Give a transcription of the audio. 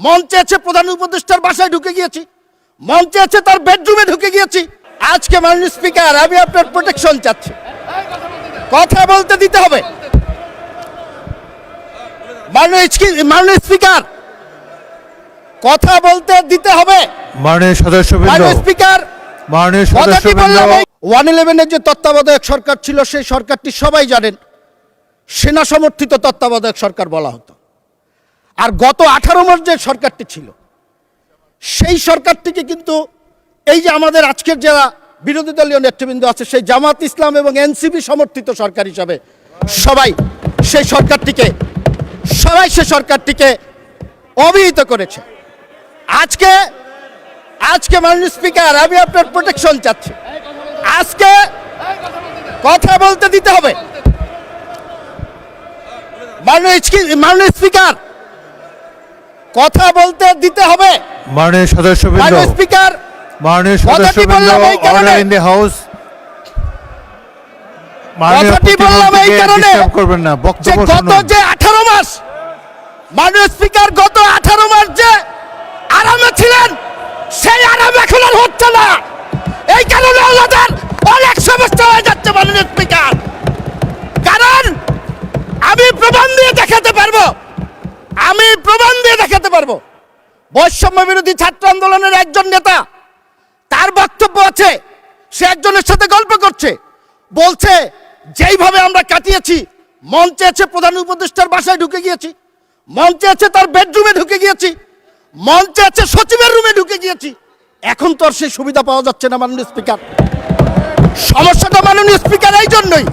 মঞ্চে আছে প্রধান উপদেষ্টার বাসায় ঢুকে গিয়েছি, মঞ্চে আছে তার বেডরুমে ঢুকে গিয়েছি। আজকে মাননীয় স্পিকার, আমি আপনার প্রোটেকশন চাচ্ছি, কথা বলতে দিতে হবে। মাননীয় স্পিকার, কথা বলতে দিতে হবে। মাননীয় সদস্যবৃন্দ, মাননীয় স্পিকার, মাননীয় কথাটি সদস্যবৃন্দ, বললাম। 111-এর যে তত্ত্বাবধায়ক সরকার ছিল, সেই সরকারটি সবাই জানেন সেনা সমর্থিত তত্ত্বাবধায়ক সরকার বলা হতো। আর গত 18 মাস যে সরকারটি ছিল, সেই সরকারটিকে কিন্তু এই যে আমাদের আজকের যারা বিরোধী দলীয় নেতৃবৃন্দ আছে, সেই জামাত ইসলাম এবং এনসিপি সমর্থিত সরকার হিসাবে সবাই সেই সরকারটিকে অভিহিত করেছে। আজকে মাননীয় স্পিকার, আমি আপনার প্রোটেকশন চাচ্ছি, আজকে কথা বলতে দিতে হবে। মাননীয় স্পিকার, কথা বলতে দিতে হবে। মাননীয় সদস্যবৃন্দ, মাননীয় স্পিকার, মাননীয় কথাটি সদস্যবৃন্দ, বললাম এই কারণে। Order in the house. মাননীয় কথাটি বললাম এই প্রতিমন্ত্রীকে কারণে ডিস্টার্ব করবেন না, যে বক্তব্য গত শুনুন। যে 18 মাস, মাননীয় স্পিকার, গত 18 মাস যে আরামে ছিলেন, সেই আরাম এখন আর হচ্ছে না। এই কারণে আমাদের অনেক সমস্যা হয়ে যাচ্ছে মাননীয় স্পিকার। কারণ আমি প্রমাণ দিয়ে দেখাতে পারবো, বৈষম্য বিরোধী ছাত্র আন্দোলনের একজন নেতা, তার বক্তব্য আছে, সে একজনের সাথে গল্প করছে, বলছে যেইভাবে আমরা কাটিয়েছি, মঞ্চে আছে প্রধান উপদেষ্টার বাসায় ঢুকে গিয়েছি, মঞ্চে আছে তার বেডরুমে ঢুকে গিয়েছি, মঞ্চে আছে সচিবের রুমে ঢুকে গিয়েছি। এখন তো আর সেই সুবিধা পাওয়া যাচ্ছে না মাননীয় স্পিকার। সমস্যাটা মাননীয় স্পিকার এই জন্যই